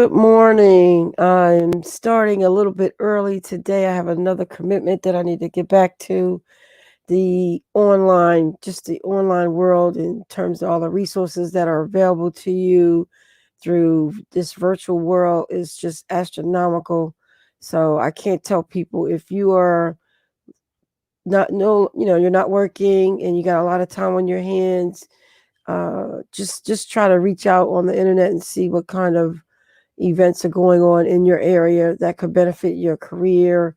Good morning. I'm starting a little bit early today. I have another commitment that I need to get back to. The online world in terms of all the resources that are available to you through this virtual world is just astronomical. So I can't tell people if you are you're not working and you got a lot of time on your hands, just try to reach out on the internet and see what kind of events are going on in your area that could benefit your career,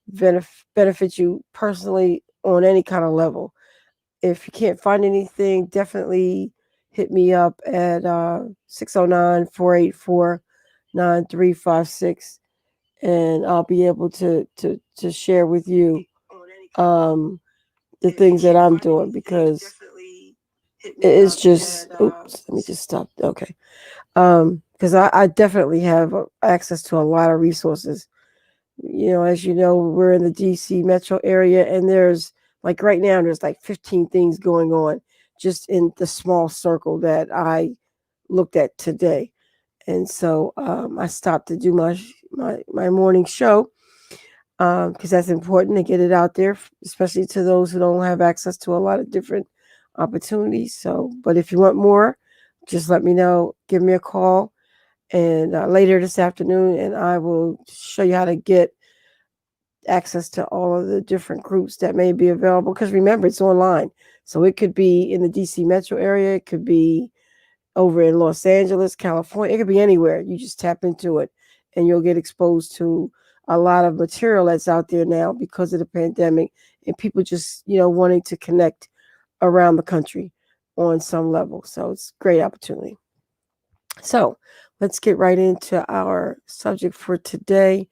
benefit you personally on any kind of level. If you can't find anything, definitely hit me up at 609-484-9356, and I'll be able to share with you um, the things that I'm doing, because it's just, oops, let me just stop. Okay. Because I definitely have access to a lot of resources. As you know, we're in the DC metro area, and there's like right now, there's like 15 things going on just in the small circle that I looked at today. And so I stopped to do my morning show, because that's important to get it out there, especially to those who don't have access to a lot of different opportunities. So, but if you want more, just let me know. Give me a call and later this afternoon, and I will show you how to get access to all of the different groups that may be available. Because remember, it's online, so it could be in the DC metro area, it could be over in Los Angeles, California, it could be anywhere. You just tap into it, and you'll get exposed to a lot of material that's out there now because of the pandemic, and people just wanting to connect around the country on some level. So it's a great opportunity. So let's get right into our subject for today.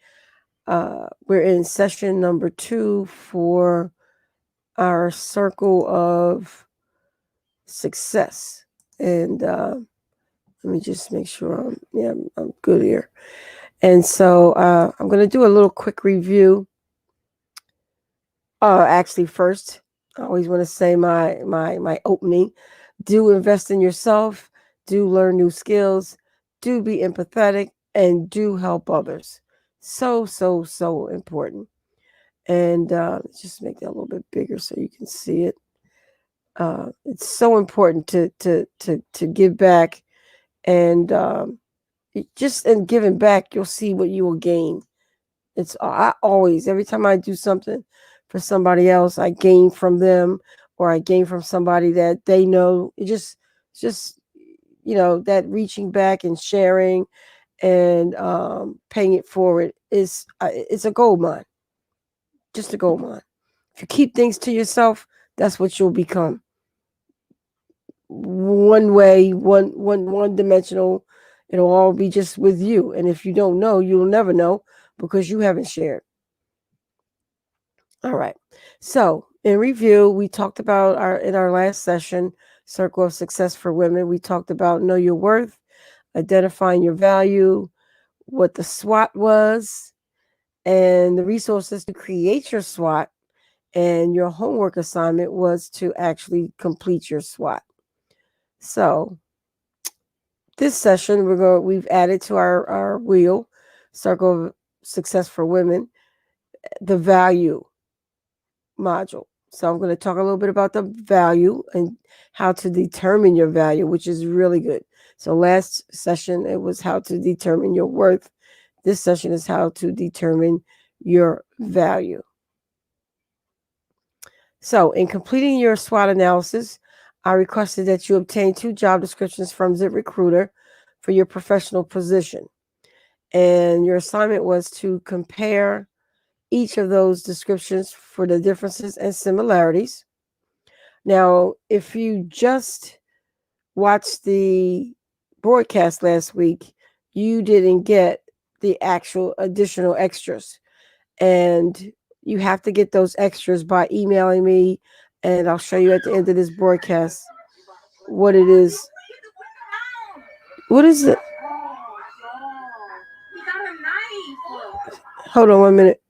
We're in session number 2 for our circle of success. And let me just make sure I'm good here. And so I'm going to do a little quick review. Actually, first, I always want to say my opening. Do invest in yourself. Do learn new skills. Do be empathetic, and do help others. So, so, so important. And let's just make that a little bit bigger so you can see it. It's so important to give back, and just in giving back, you'll see what you will gain. I always, every time I do something for somebody else, I gain from them, or I gain from somebody that they know. It's just that reaching back and sharing and paying it forward is it's a gold mine, just a gold mine. If you keep things to yourself, that's what you'll become. One way, one dimensional. It'll all be just with you. And if you don't know, you'll never know because you haven't shared. All right. So in review, we talked about in our last session, Circle of Success for Women, we talked about know your worth, identifying your value, what the SWOT was, and the resources to create your SWOT. And your homework assignment was to actually complete your SWOT. So this session, we've added to our wheel, Circle of Success for Women, the value module. So I'm going to talk a little bit about the value and how to determine your value, which is really good. So last session, it was how to determine your worth. This session is how to determine your value. So in completing your SWOT analysis, I requested that you obtain 2 job descriptions from ZipRecruiter for your professional position. And your assignment was to compare each of those descriptions for the differences and similarities. Now, if you just watched the broadcast last week, you didn't get the actual additional extras. And you have to get those extras by emailing me, and I'll show you at the end of this broadcast what it is. What is it? Hold on 1 minute.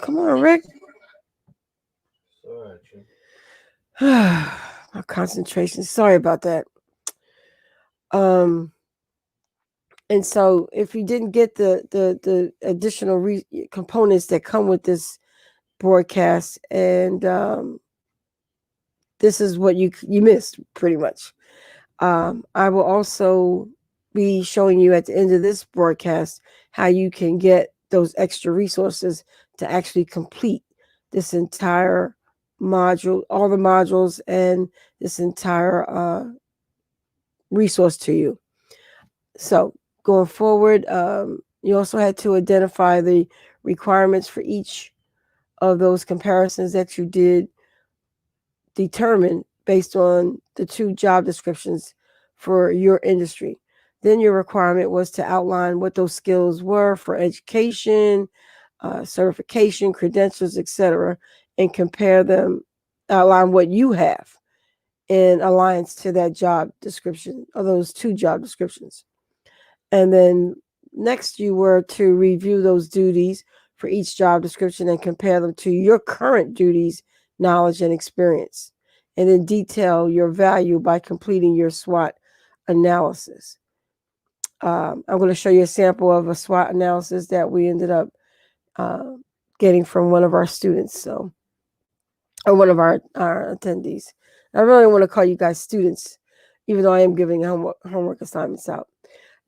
Come on, Rick. My concentration. Sorry about that. And so if you didn't get the additional components that come with this broadcast, and this is what you missed pretty much. I will also be showing you at the end of this broadcast how you can get those extra resources to actually complete this entire module, all the modules, and this entire resource to you. So going forward, you also had to identify the requirements for each of those comparisons that you did determine based on the 2 job descriptions for your industry. Then your requirement was to outline what those skills were for education, certification, credentials, etc., and compare them, outline what you have in alliance to that job description, or those 2 job descriptions. And then next, you were to review those duties for each job description and compare them to your current duties, knowledge, and experience. And then detail your value by completing your SWOT analysis. I'm going to show you a sample of a SWOT analysis that we ended up getting from one of our students, or one of our attendees. I really want to call you guys students, even though I am giving homework assignments out.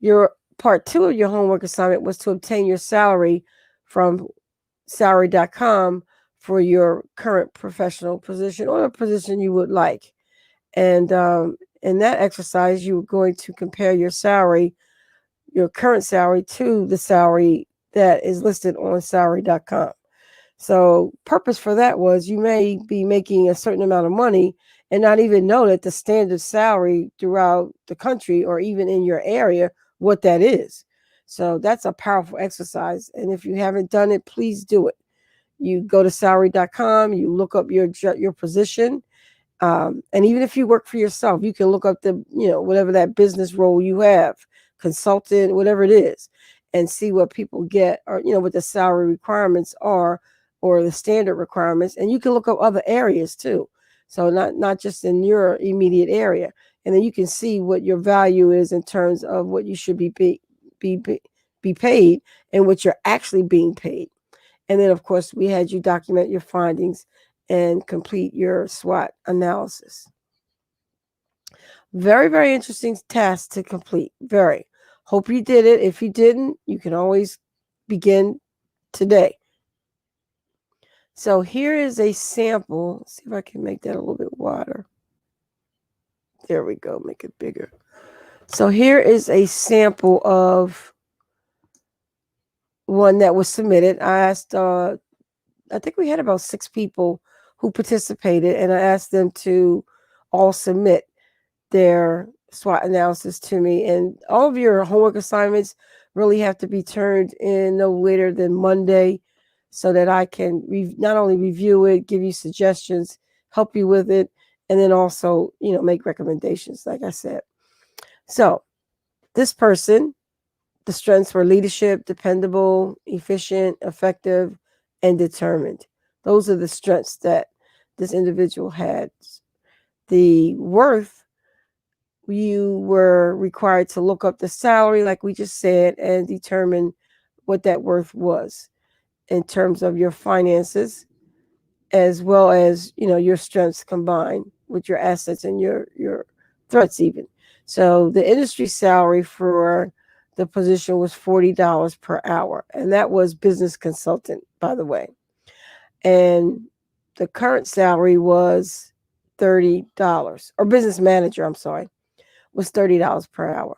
Your part 2 of your homework assignment was to obtain your salary from salary.com for your current professional position or a position you would like. And in that exercise, you were going to compare your salary, your current salary, to the salary that is listed on salary.com. So purpose for that was you may be making a certain amount of money and not even know that the standard salary throughout the country or even in your area, what that is. So that's a powerful exercise. And if you haven't done it, please do it. You go to salary.com, you look up your position. And even if you work for yourself, you can look up the, whatever that business role you have, consultant, whatever it is, and see what people get, or, what the salary requirements are, or the standard requirements. And you can look up other areas too. So not just in your immediate area. And then you can see what your value is in terms of what you should be paid and what you're actually being paid. And then, of course, we had you document your findings and complete your SWOT analysis. Very, very interesting task to complete. Very. Hope you did it. If you didn't, you can always begin today. So here is a sample. Let's see if I can make that a little bit wider. There we go. Make it bigger. So here is a sample of one that was submitted. I asked, I think we had about 6 people who participated, and I asked them to all submit their SWOT analysis to me. And all of your homework assignments really have to be turned in no later than Monday, so that I can not only review it, give you suggestions, help you with it, and then also, make recommendations, like I said. So this person, the strengths were leadership, dependable, efficient, effective, and determined. Those are the strengths that this individual had. The worth, you were required to look up the salary, like we just said, and determine what that worth was in terms of your finances, as well as, your strengths combined with your assets and your threats even. So the industry salary for the position was $40 per hour. And that was business consultant, by the way. And the current salary was $30, or business manager, I'm sorry, was $30 per hour.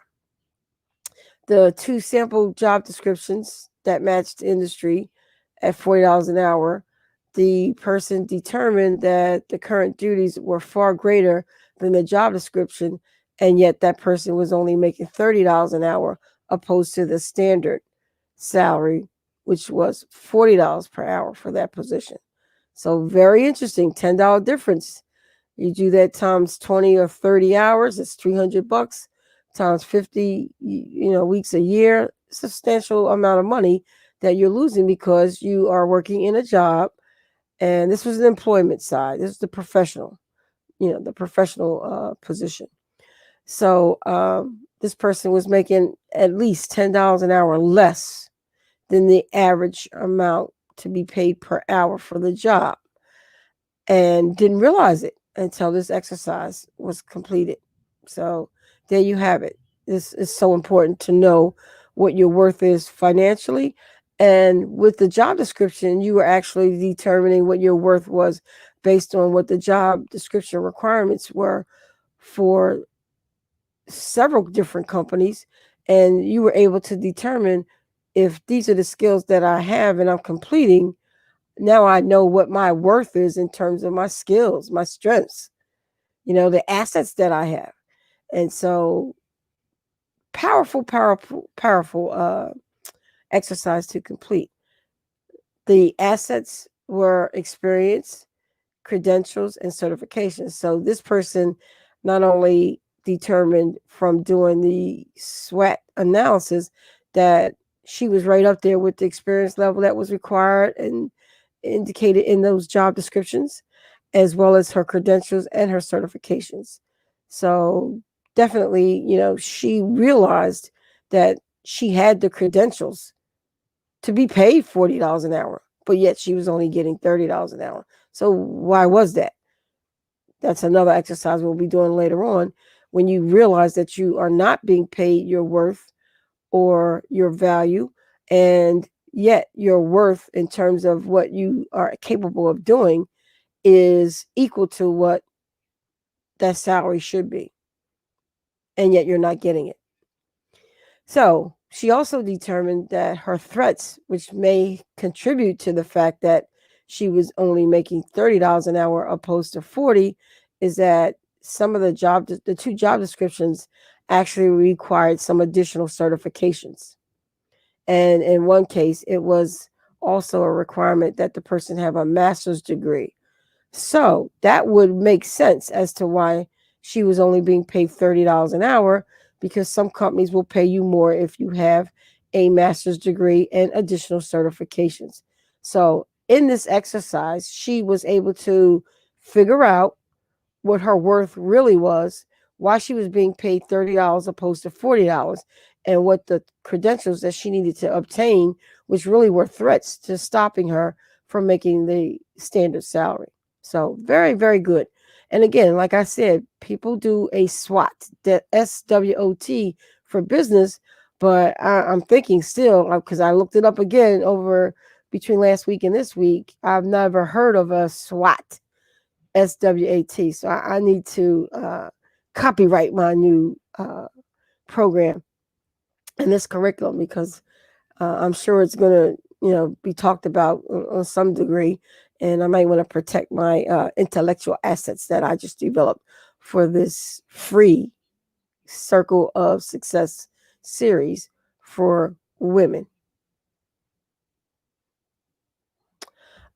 The 2 sample job descriptions that matched the industry at $40 an hour, the person determined that the current duties were far greater than the job description, and yet that person was only making $30 an hour opposed to the standard salary, which was $40 per hour for that position. So very interesting, $10 difference. You do that times 20 or 30 hours, it's $300 times 50, weeks a year, substantial amount of money that you're losing because you are working in a job. And this was an employment side. This is the professional, the professional position. So this person was making at least $10 an hour less than the average amount to be paid per hour for the job, and didn't realize it until this exercise was completed. So there you have it. This is so important to know what your worth is financially. And with the job description, you were actually determining what your worth was based on what the job description requirements were for several different companies. And you were able to determine, if these are the skills that I have and I'm completing, now I know what my worth is in terms of my skills, my strengths, the assets that I have. And so powerful exercise to complete. The assets were experience, credentials, and certifications. So this person not only determined from doing the SWOT analysis that she was right up there with the experience level that was required and indicated in those job descriptions, as well as her credentials and her certifications. So definitely, she realized that she had the credentials to be paid $40 an hour, but yet she was only getting $30 an hour. So why was that? That's another exercise we'll be doing later on. When you realize that you are not being paid your worth or your value, and yet your worth in terms of what you are capable of doing is equal to what that salary should be, and yet you're not getting it. So she also determined that her threats, which may contribute to the fact that she was only making $30 an hour opposed to 40, is that some of the two job descriptions actually required some additional certifications. And in one case, it was also a requirement that the person have a master's degree. So that would make sense as to why she was only being paid $30 an hour, because some companies will pay you more if you have a master's degree and additional certifications. So in this exercise, she was able to figure out what her worth really was, why she was being paid $30 opposed to $40, and what the credentials that she needed to obtain, which really were threats to stopping her from making the standard salary. So very, very good. And again, like I said, people do a SWOT, that SWOT for business, but I'm thinking still, because I looked it up again over between last week and this week, I've never heard of a SWOT, SWAT. So I need to copyright my new program and this curriculum, because I'm sure it's going to, be talked about on some degree. And I might want to protect my intellectual assets that I just developed for this free Circle of Success series for women.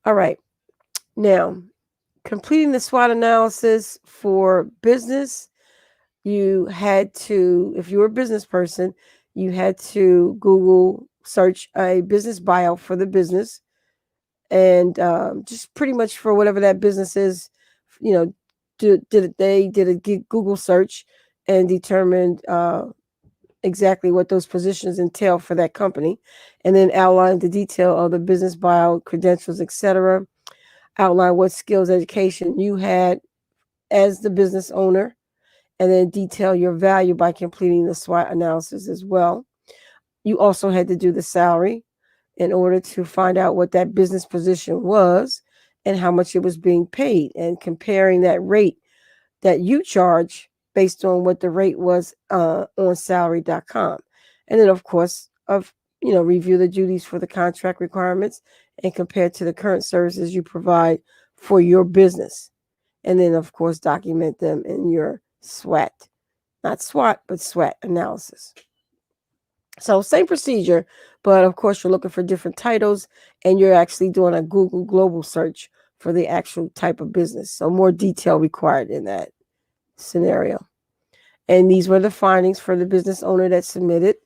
All right. Now, completing the SWOT analysis for business, you had to, if you were a business person, you had to Google search a business bio for the business, and just pretty much for whatever that business is, did a Google search and determined exactly what those positions entail for that company, and then outline the detail of the business bio, credentials, etc. Outline what skills, education you had as the business owner, and then detail your value by completing the SWOT analysis as well. You also had to do the salary in order to find out what that business position was and how much it was being paid, and comparing that rate that you charge based on what the rate was on salary.com. And then, of course, review the duties for the contract requirements and compare to the current services you provide for your business. And then, of course, document them in your SWOT, not SWOT, but SWOT analysis. So same procedure, but of course you're looking for different titles, and you're actually doing a Google global search for the actual type of business. So more detail required in that scenario. And these were the findings for the business owner that submitted.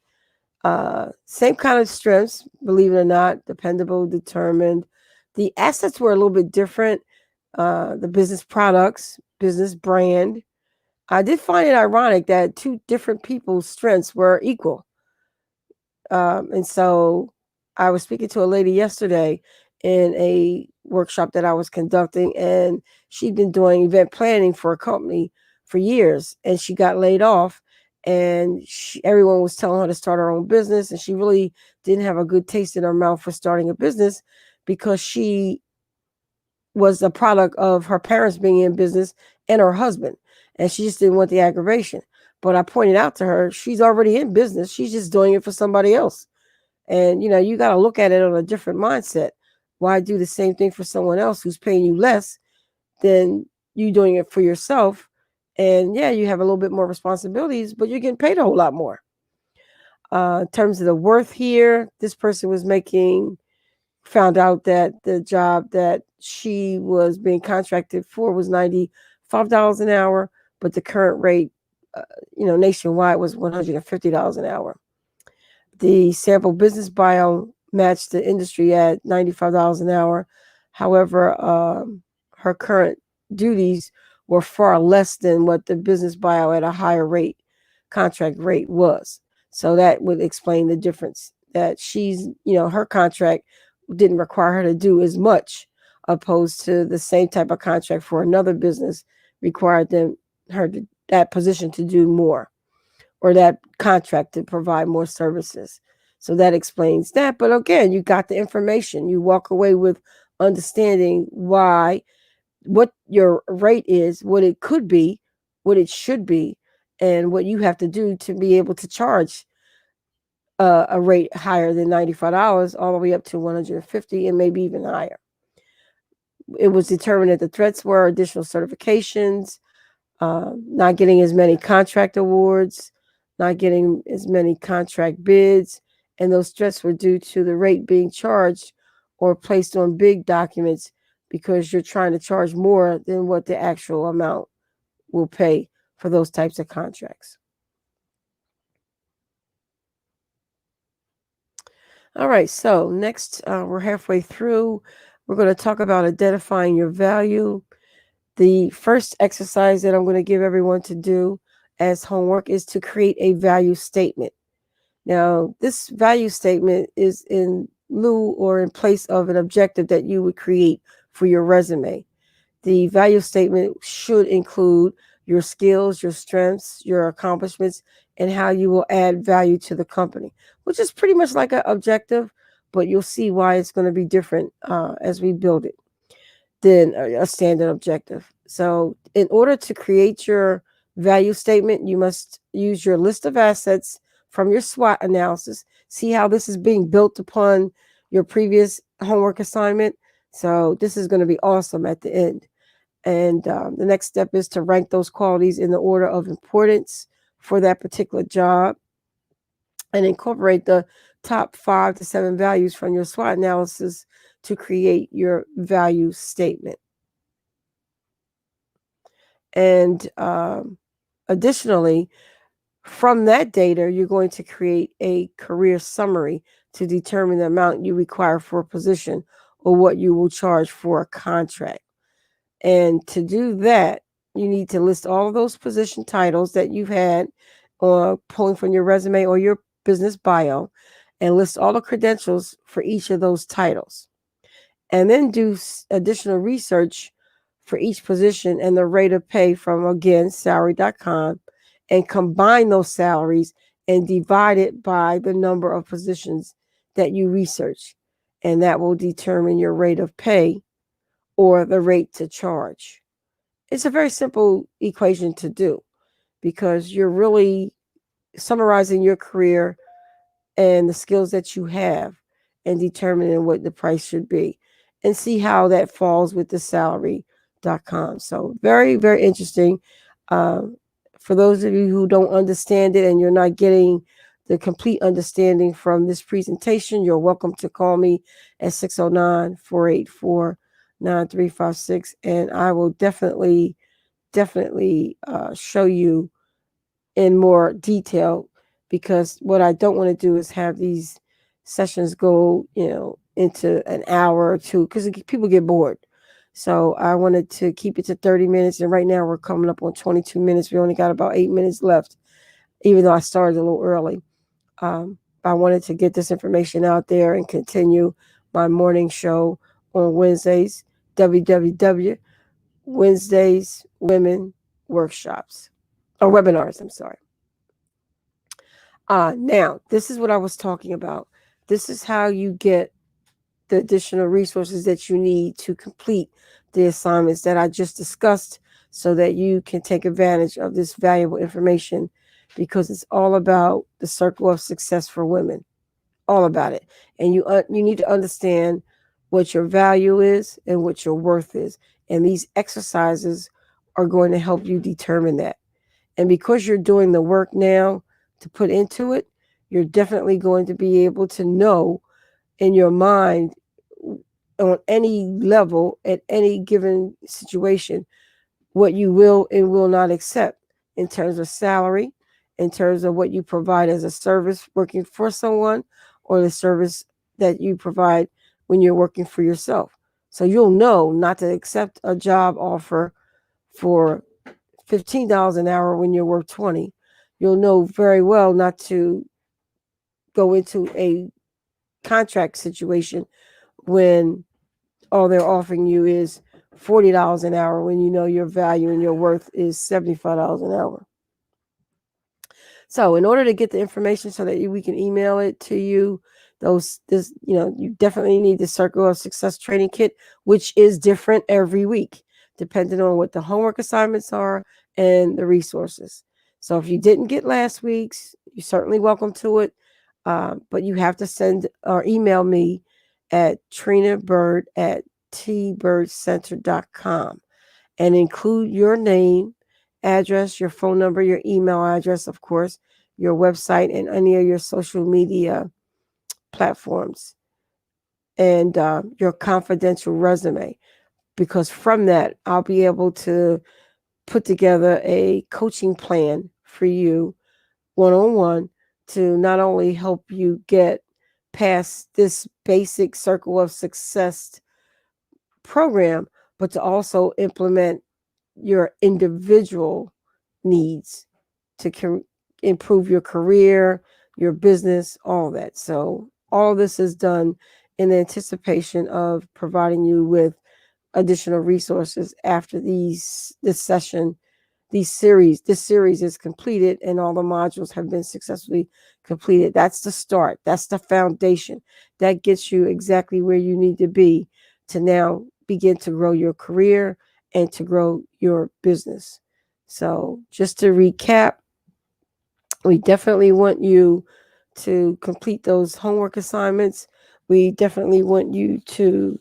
Same kind of strengths, believe it or not: dependable, determined. The assets were a little bit different. The business products, business brand, I did find it ironic that two different people's strengths were equal. And so I was speaking to a lady yesterday in a workshop that I was conducting, and she'd been doing event planning for a company for years, and she got laid off. And everyone was telling her to start her own business, and she really didn't have a good taste in her mouth for starting a business because she was a product of her parents being in business and her husband, and she just didn't want the aggravation. But I pointed out to her, she's already in business. She's just doing it for somebody else. And, you got to look at it on a different mindset. Why do the same thing for someone else who's paying you less than you doing it for yourself? And yeah, you have a little bit more responsibilities, but you're getting paid a whole lot more. In terms of the worth here, this person was found out that the job that she was being contracted for was $95 an hour, but the current rate, nationwide was $150 an hour. The sample business bio matched the industry at $95 an hour. However, her current duties were far less than what the business bio at a higher rate, contract rate was. So that would explain the difference, that she's, her contract didn't require her to do as much, opposed to the same type of contract for another business required that position to do more, or that contract to provide more services. So that explains that. But again, you got the information. You walk away with understanding what your rate is, what it could be, what it should be, and what you have to do to be able to charge a rate higher than $95 all the way up to $150 and maybe even higher. It was determined that the threats were additional certifications, not getting as many contract awards, not getting as many contract bids, and those threats were due to the rate being charged or placed on big documents because you're trying to charge more than what the actual amount will pay for those types of contracts. All right, so next, we're halfway through. We're going to talk about identifying your value. The first exercise that I'm going to give everyone to do as homework is to create a value statement. Now, this value statement is in lieu or in place of an objective that you would create for your resume. The value statement should include your skills, your strengths, your accomplishments, and how you will add value to the company, which is pretty much like an objective, but you'll see why it's going to be different as we build it than a standard objective. So in order to create your value statement, you must use your list of assets from your SWOT analysis. See how this is being built upon your previous homework assignment. So this is going to be awesome at the end. And the next step is to rank those qualities in the order of importance for that particular job and incorporate the top 5 to 7 values from your SWOT analysis to create your value statement. And additionally, from that data, you're going to create a career summary to determine the amount you require for a position or what you will charge for a contract. And to do that, you need to list all of those position titles that you've had pulling from your resume or your business bio, and list all the credentials for each of those titles. And then do additional research for each position and the rate of pay from, again, salary.com, and combine those salaries and divide it by the number of positions that you research. And that will determine your rate of pay or the rate to charge. It's a very simple equation to do because you're really summarizing your career and the skills that you have and determining what the price should be, and see how that falls with the salary.com. So very, very interesting. For those of you who don't understand it and you're not getting the complete understanding from this presentation, you're welcome to call me at 609-484-9356, and I will definitely show you in more detail, because what I don't want to do is have these sessions go, into an hour or two, because people get bored. So I wanted to keep it to 30 minutes. And right now we're coming up on 22 minutes. We only got about 8 minutes left, even though I started a little early. I wanted to get this information out there and continue my morning show on Wednesdays, www. Wednesdays Women Workshops or webinars. I'm sorry. Now, this is what I was talking about. This is how you get the additional resources that you need to complete the assignments that I just discussed so that you can take advantage of this valuable information, because it's all about the circle of success for women, all about it. And you need to understand what your value is and what your worth is. And these exercises are going to help you determine that. And because you're doing the work now to put into it, you're definitely going to be able to know in your mind on any level at any given situation what you will and will not accept in terms of salary, in terms of what you provide as a service working for someone, or the service that you provide when you're working for yourself. So you'll know not to accept a job offer for $15 an hour when you're worth 20. You'll know very well not to go into a contract situation when all they're offering you is $40 an hour when you know your value and your worth is $75 an hour. So in order to get the information so that we can email it to you, you definitely need the Circle of Success training kit, which is different every week, depending on what the homework assignments are and the resources. So if you didn't get last week's, you're certainly welcome to it. But you have to send or email me at trinabird@tbirdcenter.com and include your name, address, your phone number, your email address, of course, your website, and any of your social media platforms, and your confidential resume, because from that, I'll be able to put together a coaching plan for you one-on-one to not only help you get past this basic Circle of Success program, but to also implement your individual needs to improve your career, your business, all that. So all this is done in anticipation of providing you with additional resources after this series is completed and all the modules have been successfully completed. That's the start. That's the foundation. That gets you exactly where you need to be to now begin to grow your career and to grow your business. So just to recap, we definitely want you to complete those homework assignments. We definitely want you to,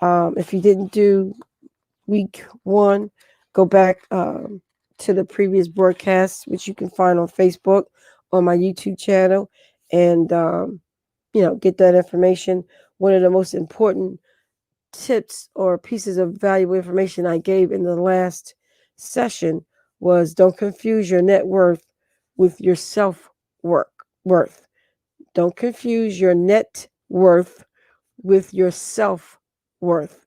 if you didn't do week 1, go back to the previous broadcasts, which you can find on Facebook, on my YouTube channel, and get that information. One of the most important tips or pieces of valuable information I gave in the last session was don't confuse your net worth with your self-worth. Don't confuse your net worth with your self-worth.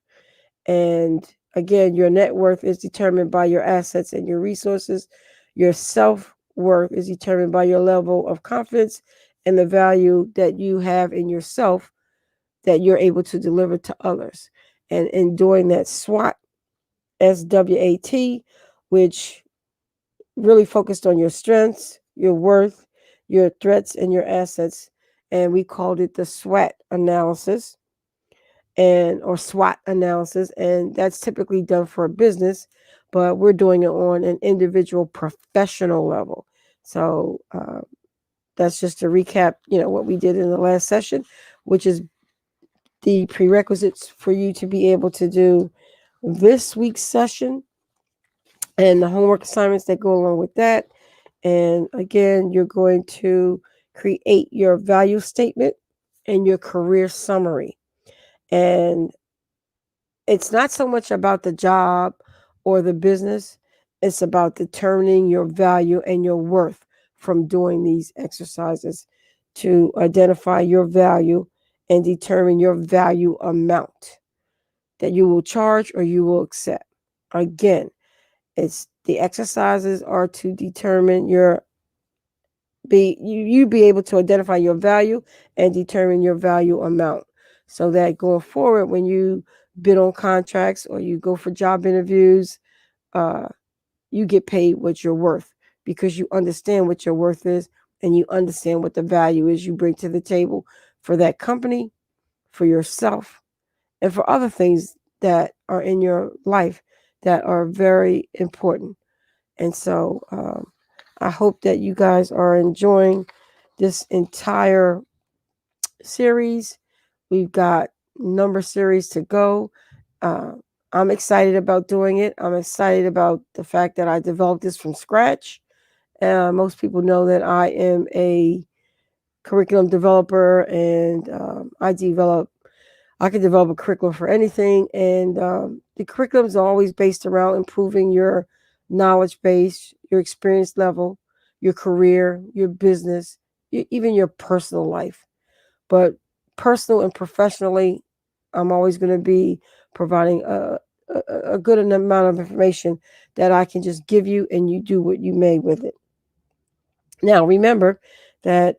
And again, your net worth is determined by your assets and your resources. Your self-worth is determined by your level of confidence and the value that you have in yourself that you're able to deliver to others. And in doing that SWOT, SWAT, which really focused on your strengths, your worth, your threats, and your assets. And we called it the SWOT analysis or SWOT analysis. And that's typically done for a business, but we're doing it on an individual professional level. So that's just to recap, what we did in the last session, which is the prerequisites for you to be able to do this week's session and the homework assignments that go along with that. And again, you're going to create your value statement and your career summary. And it's not so much about the job or the business. It's about determining your value and your worth from doing these exercises to identify your value and determine your value amount that you will charge or you will accept. Again, it's the exercises are to determine you be able to identify your value and determine your value amount, so that going forward, when you bid on contracts or you go for job interviews, you get paid what you're worth, because you understand what your worth is and you understand what the value is you bring to the table for that company, for yourself, and for other things that are in your life that are very important. And so I hope that you guys are enjoying this entire series. We've got number series to go. I'm excited about doing it. I'm excited about the fact that I developed this from scratch. Most people know that I am a curriculum developer, and I can develop a curriculum for anything. And the curriculum is always based around improving your knowledge base, your experience level, your career, your business, even your personal life. But personal and professionally, I'm always going to be providing a good amount of information that I can just give you, and you do what you may with it. Now, remember that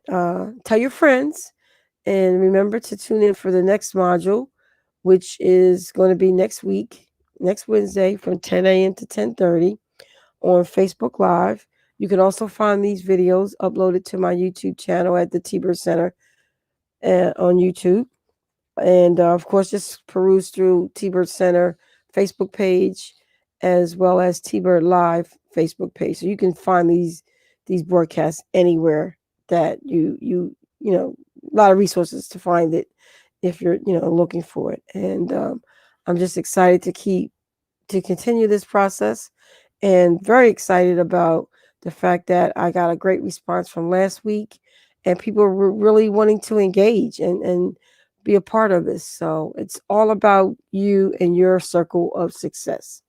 tell your friends, and remember to tune in for the next module, which is going to be next week, next Wednesday from 10 a.m. to 10:30 on Facebook Live. You can also find these videos uploaded to my YouTube channel at the T-Bird Center on YouTube. And of course, just peruse through T-Bird Center Facebook page, as well as T-Bird Live Facebook page. So you can find these broadcasts anywhere that you know, a lot of resources to find it if you're looking for it. And I'm just excited to continue this process, and very excited about the fact that I got a great response from last week, and people were really wanting to engage and be a part of this. So it's all about you and your circle of success.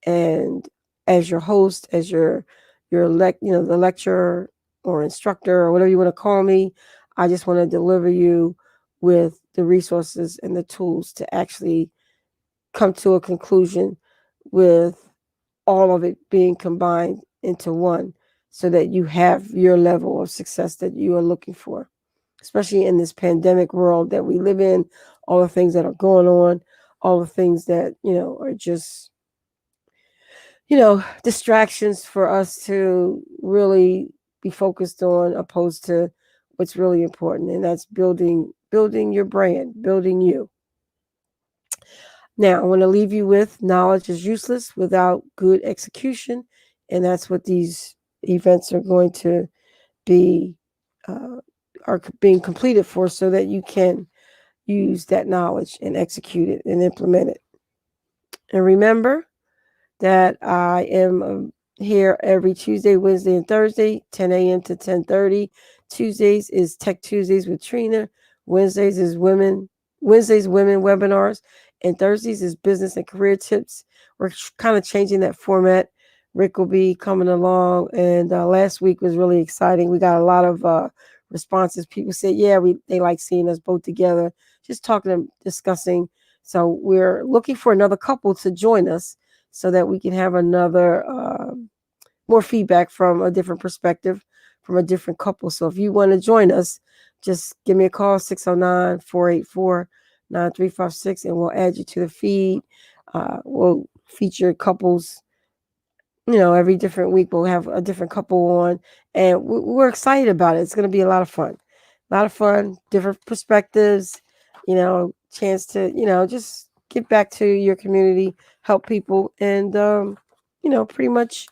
And as your host, as the lecturer or instructor or whatever you want to call me, I just want to deliver you with the resources and the tools to actually come to a conclusion with all of it being combined into one, so that you have your level of success that you are looking for, especially in this pandemic world that we live in, all the things that are going on, all the things that, are just, distractions for us to really be focused on, opposed to what's really important. And that's building your brand, building you. Now, I want to leave you with knowledge is useless without good execution. And that's what these events are going to be, are being completed for, so that you can use that knowledge and execute it and implement it. And remember that I am here every Tuesday, Wednesday, and Thursday, 10 a.m. to 10:30. Tuesdays is Tech Tuesdays with Trina. Wednesdays women webinars, and Thursdays is business and career tips. We're kind of changing that format. Rick will be coming along, and last week was really exciting. We got a lot of responses. People said, yeah, they like seeing us both together, just talking and discussing. So we're looking for another couple to join us, so that we can have another more feedback from a different perspective, from a different couple. So if you want to join us, just give me a call, 609-484-9356, and we'll add you to the feed. We'll feature couples, every different week. We'll have a different couple on, and we're excited about it. It's going to be a lot of fun, different perspectives, chance to, just get back to your community, help people, and, pretty much,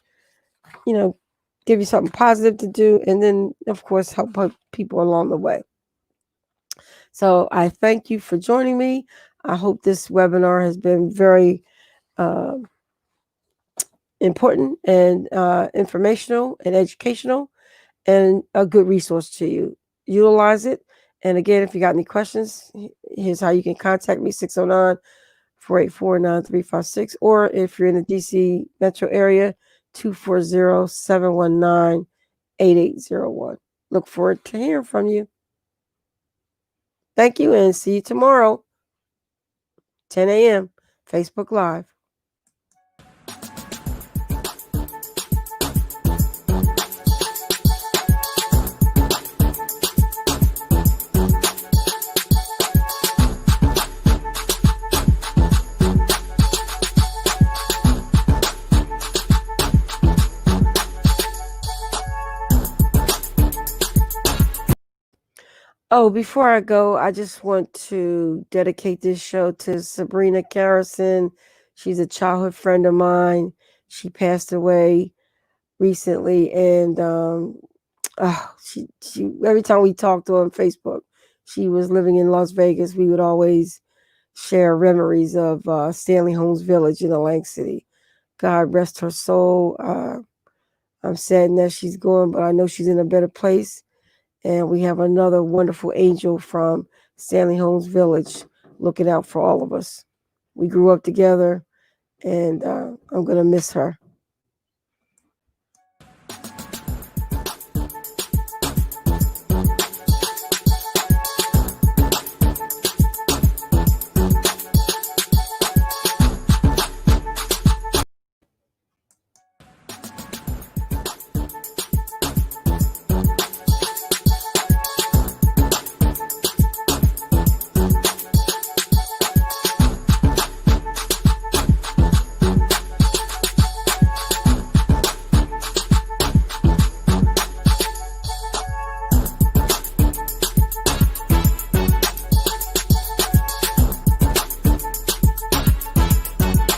give you something positive to do. And then, of course, help people along the way. So I thank you for joining me. I hope this webinar has been very important and informational and educational, and a good resource to you. Utilize it. And again, if you got any questions, here's how you can contact me, 609-484-9356. Or if you're in the DC metro area, 240-719-8801. Look forward to hearing from you. Thank you, and see you tomorrow, 10 a.m. Facebook Live. Oh, before I go, I just want to dedicate this show to Sabrina Carrison. She's a childhood friend of mine. She passed away recently, and she every time we talked on Facebook, she was living in Las Vegas. We would always share memories of Stanley Holmes Village in Atlantic City. God rest her soul. I'm sad that she's gone, but I know she's in a better place. And we have another wonderful angel from Stanley Holmes Village looking out for all of us. We grew up together, and I'm going to miss her.